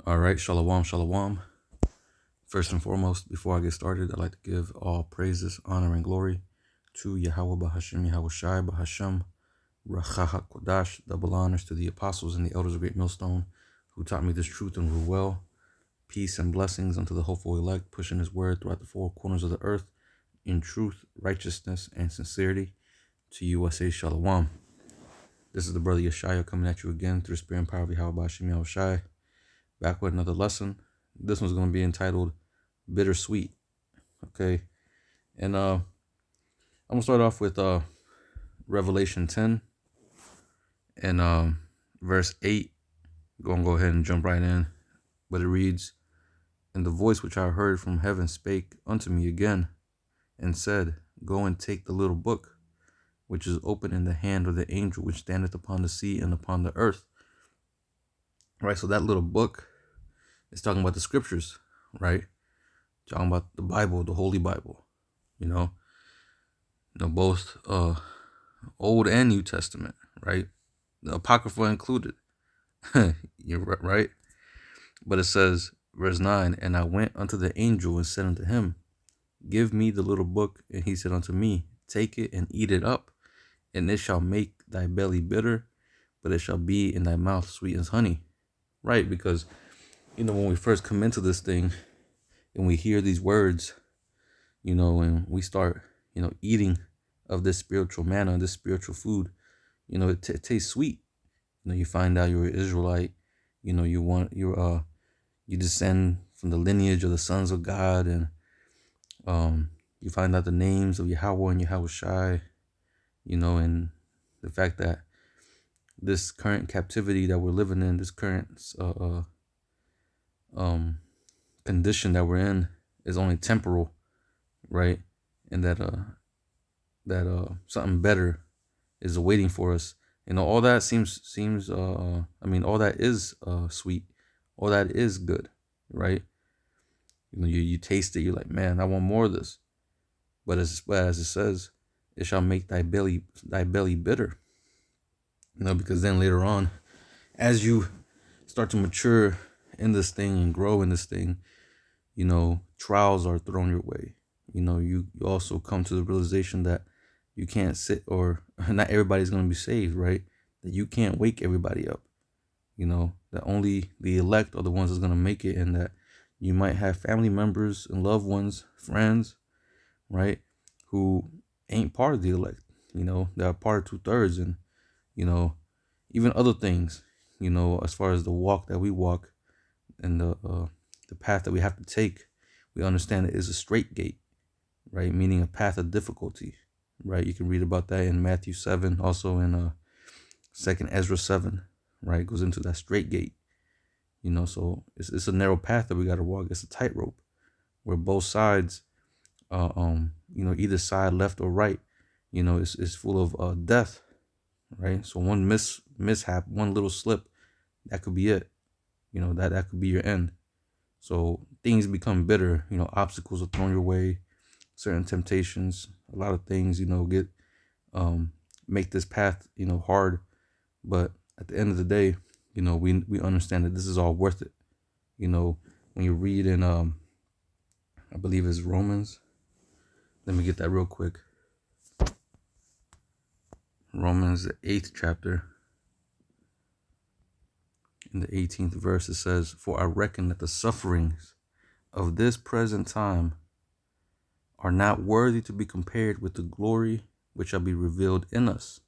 All right, shalom, shalom. First and foremost, before I get started, I'd like to give all praises, honor, and glory to Yahweh Bahashim, Yahweh Shai Bahasham, Racha HaKodash, double honors to the apostles and the elders of Great Millstone who taught me this truth and rule well. Peace and blessings unto the hopeful elect, pushing his word throughout the four corners of the earth in truth, righteousness, and sincerity. To you I say shalom. This is the brother Yeshaya coming at you again through the spirit and power of Yahweh Bahashim, Yahweh Shai. Back with another lesson. This one's going to be entitled Bittersweet. Okay. And I'm going to start off with Revelation 10 and verse 8. Going to go ahead and jump right in. But it reads, "And the voice which I heard from heaven spake unto me again, and said, Go and take the little book, which is open in the hand of the angel which standeth upon the sea and upon the earth." Right, so that little book is talking about the scriptures, right? Talking about the Bible, the Holy Bible, both Old and New Testament, right? The Apocrypha included. You're right. But it says, verse 9, "And I went unto the angel and said unto him, Give me the little book. And he said unto me, Take it and eat it up, and it shall make thy belly bitter, but it shall be in thy mouth sweet as honey." Right, because, when we first come into this thing and we hear these words, and we start, eating of this spiritual manna, this spiritual food, it tastes sweet. You find out you're an Israelite, you descend from the lineage of the sons of God, and you find out the names of Yahweh and Yahweh Shai, and the fact that this current captivity that we're living in, this current condition that we're in is only temporal, right? And that something better is waiting for us. All that seems all that is sweet, all that is good, right? You taste it, you're like, man, I want more of this. But as it says, it shall make thy belly bitter. Because then later on, as you start to mature in this thing and grow in this thing, trials are thrown your way. You also come to the realization that you can't sit, or not everybody's going to be saved, right? That you can't wake everybody up. That only the elect are the ones that's going to make it, and that you might have family members and loved ones, friends, right, who ain't part of the elect, that are part of 2/3, and, even other things, as far as the walk that we walk and the path that we have to take, we understand it is a straight gate, right? Meaning a path of difficulty, right? You can read about that in Matthew 7, also in 2nd Ezra 7, right? It goes into that straight gate, so it's a narrow path that we got to walk. It's a tightrope where both sides, either side, left or right, is full of death, right? So one mishap, one little slip, that could be it. That could be your end. So things become bitter. Obstacles are thrown your way, certain temptations, a lot of things, get make this path, hard. But at the end of the day, we understand that this is all worth it. When you read in I believe it's Romans. Let me get that real quick. Romans, the 8th chapter. In the 18th verse, it says, "For I reckon that the sufferings of this present time are not worthy to be compared with the glory which shall be revealed in us."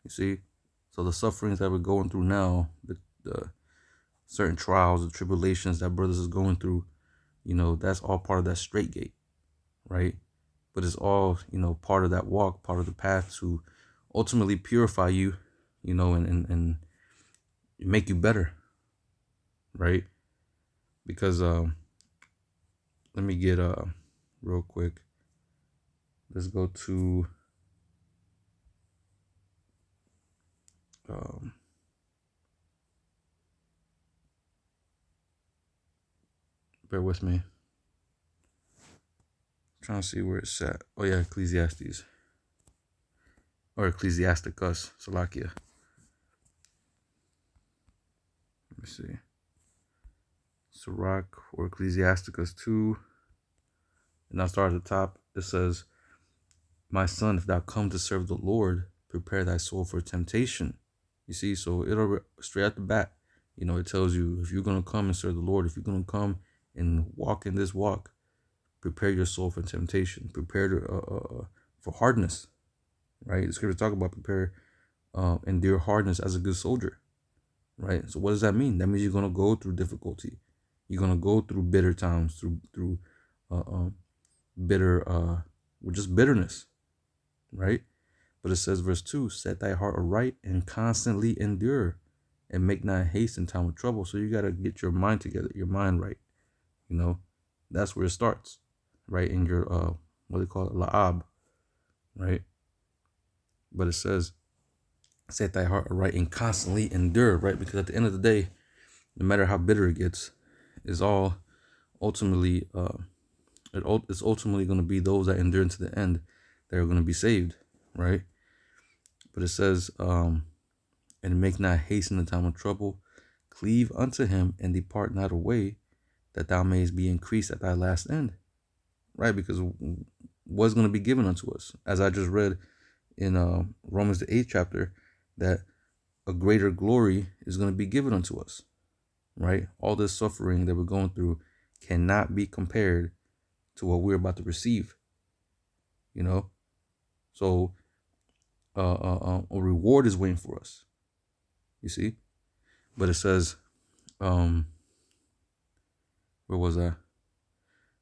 You see? So the sufferings that we're going through now, the certain trials, the tribulations that brothers is going through, that's all part of that straight gate, right? But it's all, part of that walk, part of the path to ultimately purify you, and make you better, right? Because let me get real quick. Let's go to bear with me. I'm trying to see where it's at. Oh yeah, Ecclesiastes. Or Ecclesiasticus, Salakia. Let me see. Sirach or Ecclesiasticus 2, and I'll start at the top. It says, my son, if thou come to serve the Lord, prepare thy soul for temptation. You see, so it'll straight at the bat, it tells you if you're going to come and serve the Lord, if you're going to come and walk in this walk, prepare your soul for temptation, prepare for hardness, right? The scripture talk about prepare, endure hardness as a good soldier, right? So what does that mean? That means you're going to go through difficulty. You're going to go through bitter times, through bitter, just bitterness, right? But it says, verse 2, set thy heart aright and constantly endure and make not haste in time of trouble. So you got to get your mind together, your mind right. That's where it starts, right? In your, what do they call it? La'ab, right? But it says, set thy heart aright and constantly endure, right? Because at the end of the day, no matter how bitter it gets, it's all ultimately, it's ultimately going to be those that endure to the end that are going to be saved, right? But it says, and make not haste in the time of trouble, cleave unto him and depart not away, that thou mayest be increased at thy last end, right? Because what's going to be given unto us, as I just read in Romans the 8th chapter, that a greater glory is going to be given unto us, right? All this suffering that we're going through cannot be compared to what we're about to receive, so a reward is waiting for us, you see. But it says, where was I?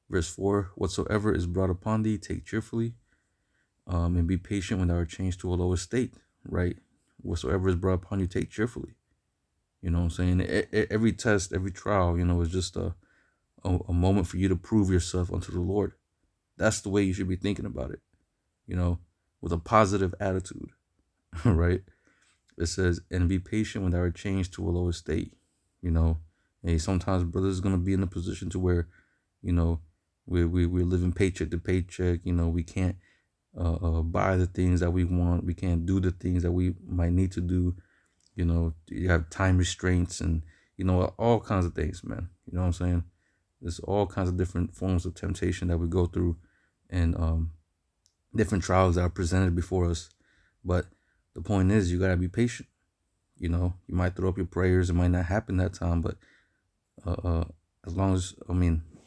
Verse 4, whatsoever is brought upon thee, take cheerfully, and be patient when thou art changed to a lower state, right? Whatsoever is brought upon you, take cheerfully. You know what I'm saying? Every test, every trial, is just a moment for you to prove yourself unto the Lord. That's the way you should be thinking about it, with a positive attitude, right? It says, and be patient when thou art changed to a lower state, Hey, sometimes brothers are going to be in a position to where, we're living paycheck to paycheck. We can't buy the things that we want. We can't do the things that we might need to do. You have time restraints and, all kinds of things, man. You know what I'm saying? There's all kinds of different forms of temptation that we go through, and different trials that are presented before us. But the point is, you got to be patient. You might throw up your prayers. It might not happen that time, but as long as,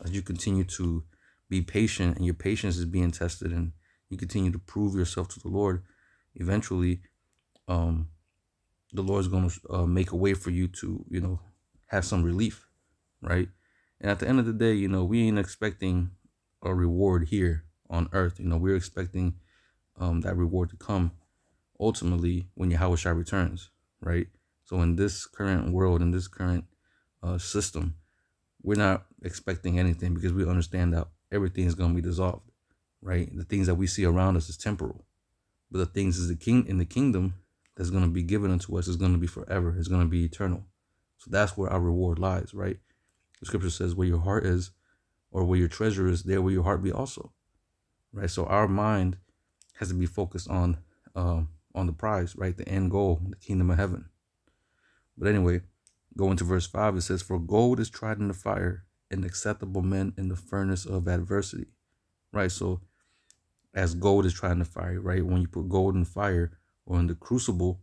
as you continue to be patient and your patience is being tested and you continue to prove yourself to the Lord, eventually the Lord's going to make a way for you to, have some relief, right? And at the end of the day, we ain't expecting a reward here on earth. We're expecting that reward to come ultimately when Yahweh returns, right? So in this current world, in this current system, we're not expecting anything because we understand that everything is going to be dissolved, right? The things that we see around us is temporal, but the things is in the kingdom that's going to be given unto us is going to be forever. It's going to be eternal. So that's where our reward lies, right? The scripture says, where your heart is, or where your treasure is, there will your heart be also, right? So our mind has to be focused on the prize, right? The end goal, the kingdom of heaven. But anyway, going to verse 5, it says, for gold is tried in the fire, and acceptable men in the furnace of adversity, right? So as gold is tried in the fire, right? When you put gold in the fire or in the crucible,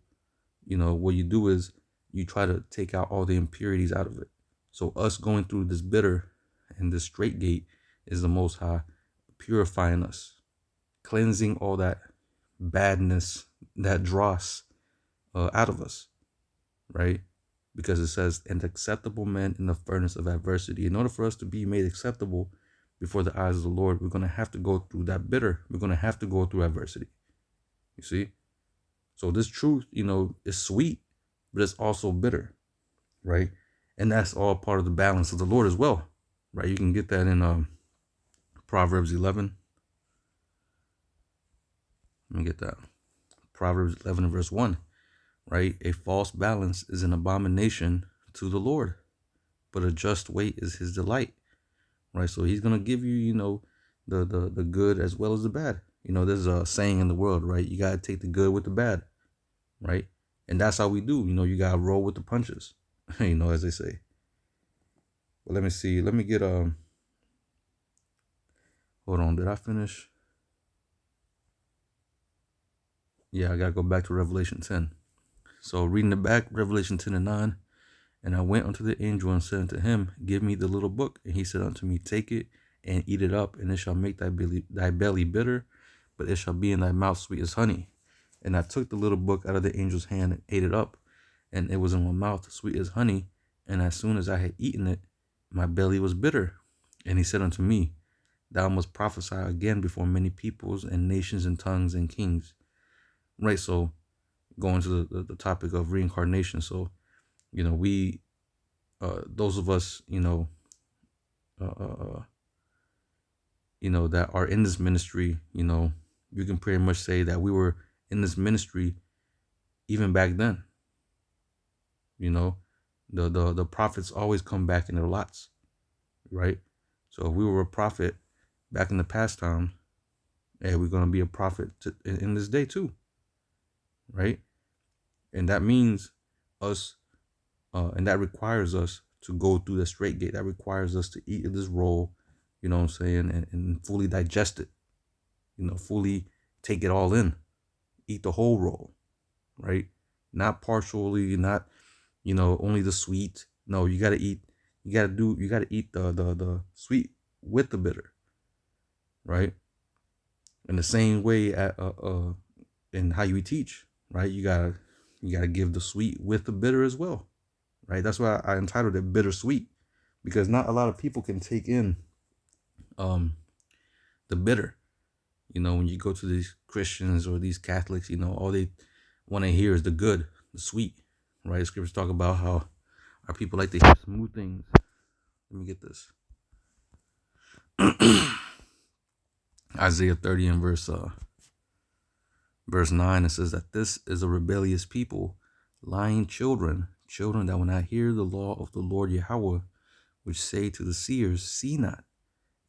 what you do is you try to take out all the impurities out of it. So us going through this bitter and this straight gate is the Most High purifying us, cleansing all that badness, that dross out of us, right? Because it says, and acceptable men in the furnace of adversity. In order for us to be made acceptable before the eyes of the Lord, we're going to have to go through that bitter. We're going to have to go through adversity. You see? So this truth, is sweet, but it's also bitter, right? And that's all part of the balance of the Lord as well, right? You can get that in Proverbs 11. Let me get that. Proverbs 11 and verse 1, right? A false balance is an abomination to the Lord, but a just weight is his delight, right? So he's going to give you, the good as well as the bad. There's a saying in the world, right? You got to take the good with the bad, right? And that's how we do. You got to roll with the punches, as they say. But let me see. Let me get hold on, did I finish? Yeah, I gotta go back to Revelation 10. So reading the back, Revelation 10 and 9. And I went unto the angel and said unto him, Give me the little book. And he said unto me, Take it and eat it up, and it shall make thy belly bitter, but it shall be in thy mouth sweet as honey. And I took the little book out of the angel's hand and ate it up, and it was in my mouth sweet as honey. And as soon as I had eaten it, my belly was bitter. And he said unto me, Thou must prophesy again before many peoples and nations and tongues and kings. Right, so going to the topic of reincarnation. So, we, those of us, that are in this ministry, you can pretty much say that we were in this ministry even back then. The prophets always come back in their lots, right? So if we were a prophet back in the past time, hey, we're going to be a prophet in this day too, right? And that means us, and that requires us to go through the straight gate. That requires us to eat this roll, you know what I'm saying, and fully digest it, fully take it all in, eat the whole roll, right? Not partially, not, only the sweet. No, you got to eat, you got to eat the sweet with the bitter, right? In the same way in how you teach, right? You gotta give the sweet with the bitter as well, right? That's why I entitled it Bittersweet, because not a lot of people can take in the bitter. When you go to these Christians or these Catholics, all they want to hear is the good, the sweet, right? Scriptures talk about how our people like to hear smooth things. Let me get this. Isaiah 30 and verse 9, it says that this is a rebellious people, lying children that will not hear the law of the Lord Yahweh, which say to the seers, See not,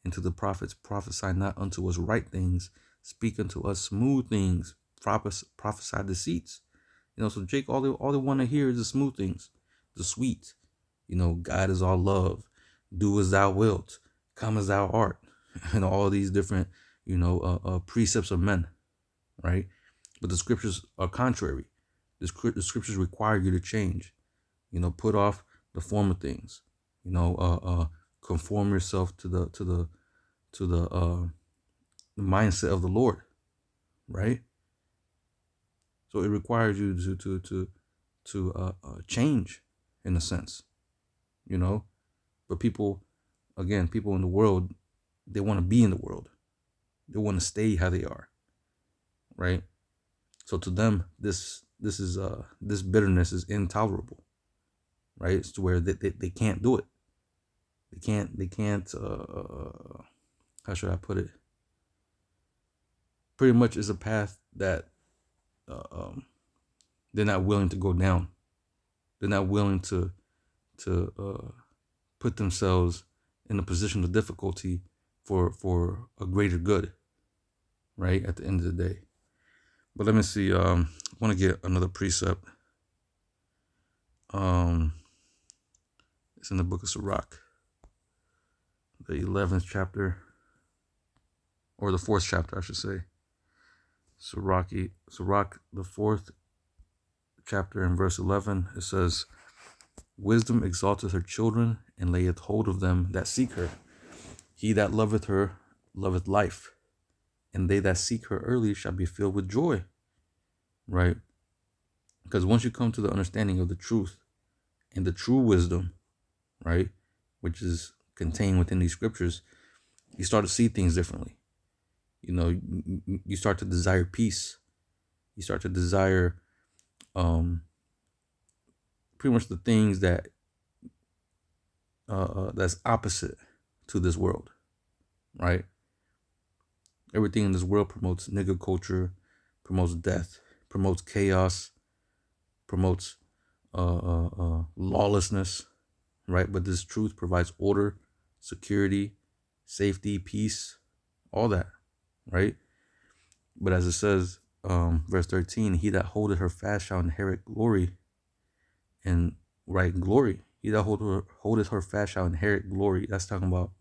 and to the prophets, Prophesy not unto us right things, speak unto us smooth things, prophesy deceits. So Jake, all they want to hear is the smooth things, the sweet. God is all love, do as thou wilt, come as thou art, and all these different, precepts of men, right? But the scriptures are contrary. The scriptures require you to change, put off the former things, conform yourself to the mindset of the Lord, right? So it requires you to change, in a sense, But people in the world, they want to be in the world. They want to stay how they are, right? So to them, this bitterness is intolerable, right? It's to where they can't do it. They can't. How should I put it? Pretty much is a path that they're not willing to go down. They're not willing to put themselves in a position of difficulty for a greater good, right? At the end of the day. But let me see. I want to get another precept. It's in the book of Sirach, the 11th chapter, or the 4th chapter, I should say. Sirach, the 4th chapter, and verse 11. It says, Wisdom exalteth her children, and layeth hold of them that seek her. He that loveth her loveth life, and they that seek her early shall be filled with joy. Right? Because once you come to the understanding of the truth and the true wisdom, right, which is contained within these scriptures, you start to see things differently. You start to desire peace. You start to desire pretty much the things that that's opposite to this world, right? Everything in this world promotes nigger culture, promotes death, promotes chaos, promotes lawlessness, right? But this truth provides order, security, safety, peace, all that, right? But as it says, verse 13, he that holdeth her fast shall inherit glory, and right, glory. He that holdeth her fast shall inherit glory. That's talking about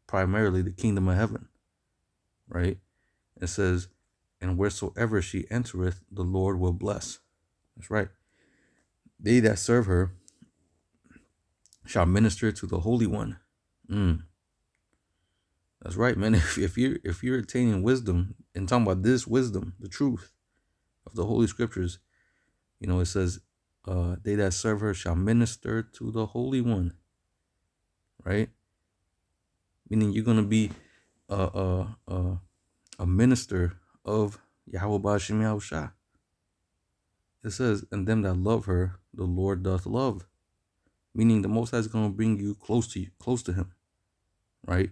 primarily the kingdom of heaven, right? It says, and wheresoever she entereth, the Lord will bless. That's right. They that serve her shall minister to the Holy One. That's right, man. If you're attaining wisdom and talking about this wisdom, the truth of the Holy Scriptures, it says, they that serve her shall minister to the Holy One, right? Meaning you're gonna be a minister of Yahweh Ba'Shem Yahushua. It says, and them that love her, the Lord doth love. Meaning the Most High is gonna bring you close to Him, right?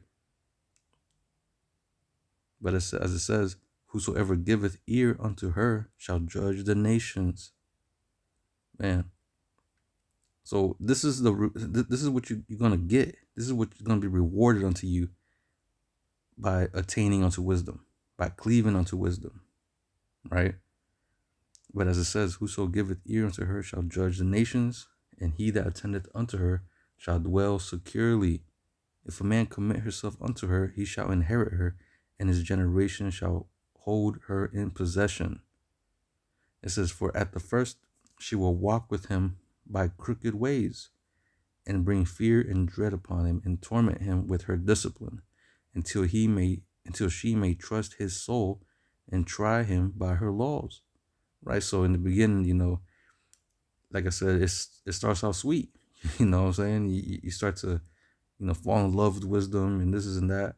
But as it says, whosoever giveth ear unto her shall judge the nations. Man. So this is what you're gonna get. This is what's gonna be rewarded unto you by attaining unto wisdom, by cleaving unto wisdom, right? But as it says, whoso giveth ear unto her shall judge the nations, and he that attendeth unto her shall dwell securely. If a man commit herself unto her, he shall inherit her, and his generation shall hold her in possession. It says, for at the first she will walk with him by crooked ways, and bring fear and dread upon him, and torment him with her discipline, until she may trust his soul and try him by her laws. Right? So in the beginning, like I said, it starts off sweet. You know what I'm saying? You start to, fall in love with wisdom and this is and that.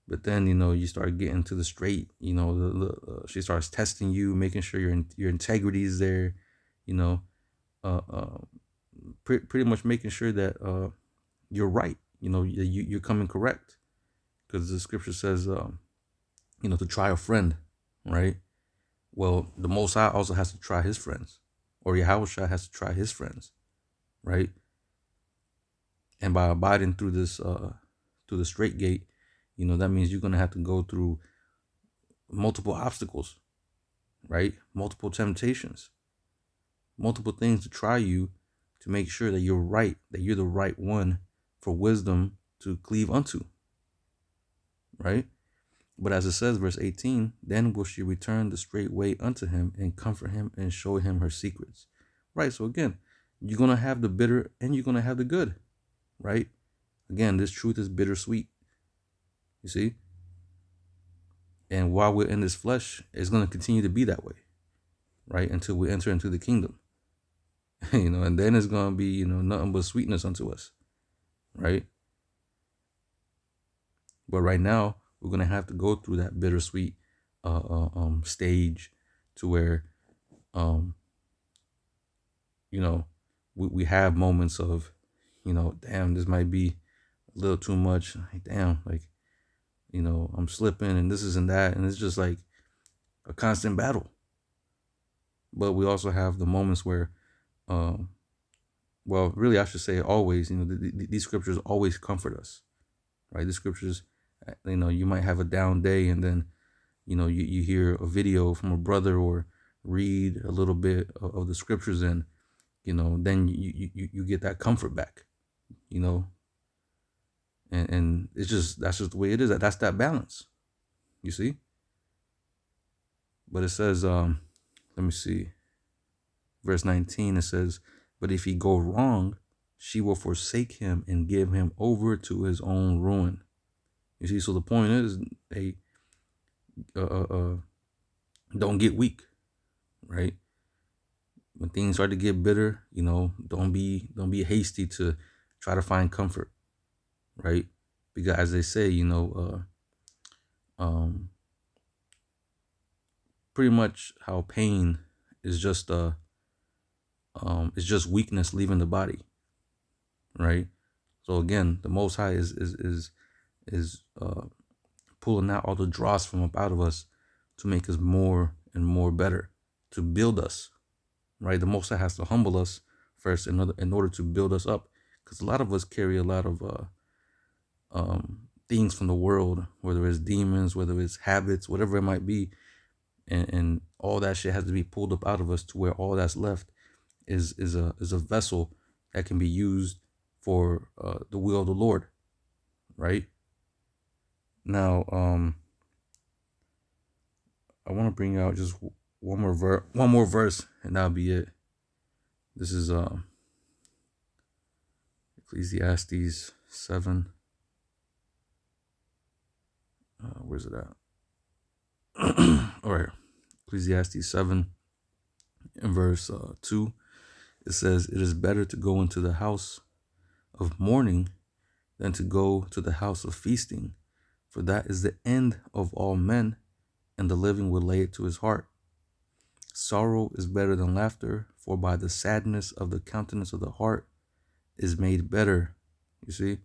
But then, you start getting to the straight, she starts testing you, making sure your integrity is there, pretty much making sure that you're right, you're coming correct. Because the scripture says, to try a friend, right? Well, the Most High also has to try his friends, or Yahushua has to try his friends, right? And by abiding through the straight gate, that means you're gonna have to go through multiple obstacles, right? Multiple temptations, multiple things to try you to make sure that you're right, that you're the right one for wisdom to cleave unto, right? But as it says, verse 18, then will she return the straight way unto him and comfort him and show him her secrets. Right. So again, you're going to have the bitter and you're going to have the good. Right. Again, this truth is bittersweet. You see? And while we're in this flesh, it's going to continue to be that way. Right. Until we enter into the kingdom. And then it's going to be, nothing but sweetness unto us. Right. But right now, we're going to have to go through that bittersweet stage to where, we have moments of, damn, this might be a little too much. Like, damn, like, I'm slipping and this isn't that. And it's just like a constant battle. But we also have the moments where, well, really, I should say always, these scriptures always comfort us, right? The scriptures, you might have a down day and then, you hear a video from a brother or read a little bit of the scriptures and, then you get that comfort back, and that's just the way it is. That's that balance, you see? But it says, let me see, verse 19, it says, but if he go wrong, she will forsake him and give him over to his own ruin. You see, so the point is, don't get weak, right? When things start to get bitter, don't be hasty to try to find comfort, right? Because as they say, pretty much how pain is just it's just weakness leaving the body, right? So again, the Most High is pulling out all the dross from up out of us to make us more and more better, to build us, right? The Most High has to humble us first in order to build us up, because a lot of us carry a lot of things from the world, whether it's demons, whether it's habits, whatever it might be, and all that shit has to be pulled up out of us to where all that's left is a vessel that can be used for the will of the Lord, right? Now, I want to bring out just one more verse, and that'll be it. This is Ecclesiastes 7. Where's it at? All right, Ecclesiastes 7 in verse 2. It says, "It is better to go into the house of mourning than to go to the house of feasting, for that is the end of all men, and the living will lay it to his heart. Sorrow is better than laughter, for by the sadness of the countenance of the heart is made better." You see?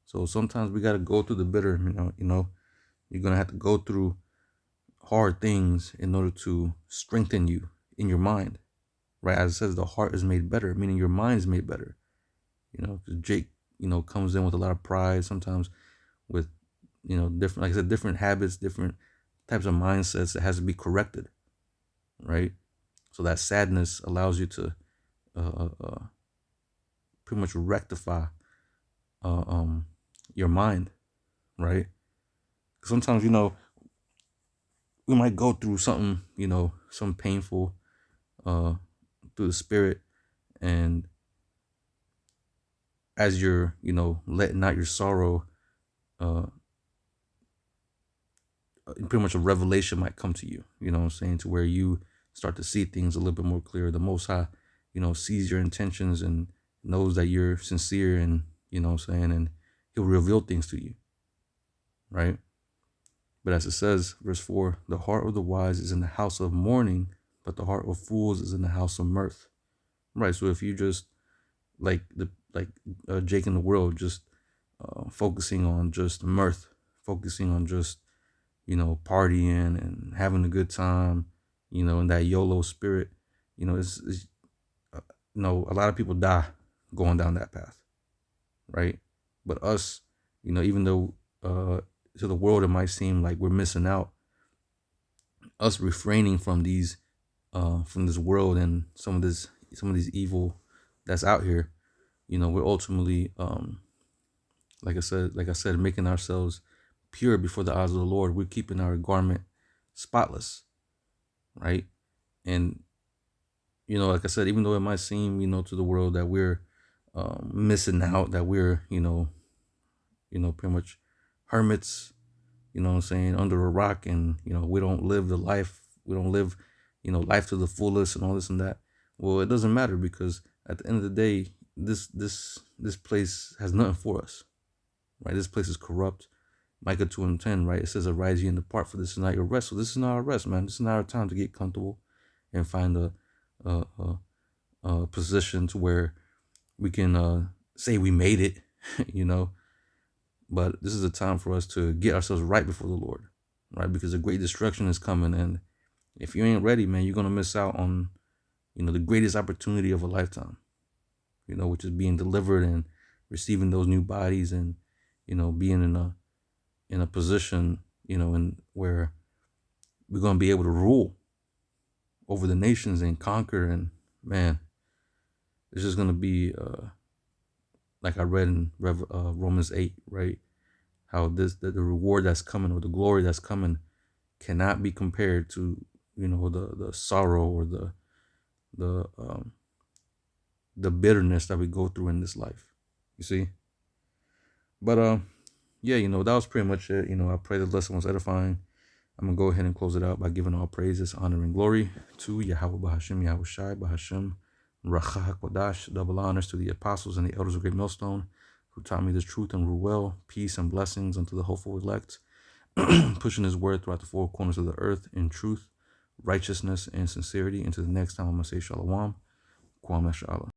So sometimes we got to go through the bitter, you're going to have to go through hard things in order to strengthen you in your mind, right? As it says, the heart is made better, meaning your mind is made better. Because Jake, comes in with a lot of pride, sometimes with, different, like I said, different habits, different types of mindsets that has to be corrected, right? So that sadness allows you to pretty much rectify your mind, right? Sometimes, we might go through something, some painful through the spirit, and as you're, letting out your sorrow, pretty much a revelation might come to you, you know what I'm saying, to where you start to see things a little bit more clear. The Most High, sees your intentions and knows that you're sincere, and, you know what I'm saying, and he'll reveal things to you, right? But as it says, verse 4, "The heart of the wise is in the house of mourning, but the heart of fools is in the house of mirth." Right. So if you just like Jake in the world, just focusing on just mirth, focusing on just partying and having a good time, in that YOLO spirit, it's a lot of people die going down that path, right? But us, even though to the world it might seem like we're missing out, us refraining from from this world and some of these evil that's out here, we're ultimately like I said, making ourselves pure before the eyes of the Lord. We're keeping our garment spotless, right? And like I said, even though it might seem to the world that we're missing out, that we're pretty much hermits, what I'm saying, under a rock, and we don't live the life, we don't live life to the fullest and all this and that. Well, it doesn't matter, because at the end of the day, this place has nothing for us, right? This place is corrupt. Micah 2:10, right? It says, "Arise ye and depart, for this is not your rest." So this is not our rest, man. This is not our time to get comfortable and find a position to where we can say we made it, But this is a time for us to get ourselves right before the Lord, right? Because a great destruction is coming, and if you ain't ready, man, you're gonna miss out on, the greatest opportunity of a lifetime, which is being delivered and receiving those new bodies, and being in a position, in where we're gonna be able to rule over the nations and conquer. And man, it's just gonna be like I read in Romans 8, right? How the reward that's coming, or the glory that's coming, cannot be compared to the sorrow or the bitterness that we go through in this life. You see? But yeah, that was pretty much it. I pray the lesson was edifying. I'm gonna go ahead and close it out by giving all praises, honor, and glory to Yahweh Bahashim, Yahweh Shai Bahashim, Racha HaKodash. Double honors to the apostles and the elders of Great Millstone, who taught me this truth and rule well. Peace and blessings unto the hopeful elect, pushing his word throughout the four corners of the earth in truth, righteousness, and sincerity. Until the next time, I'm going to say Shalom. Kwam Mashallah.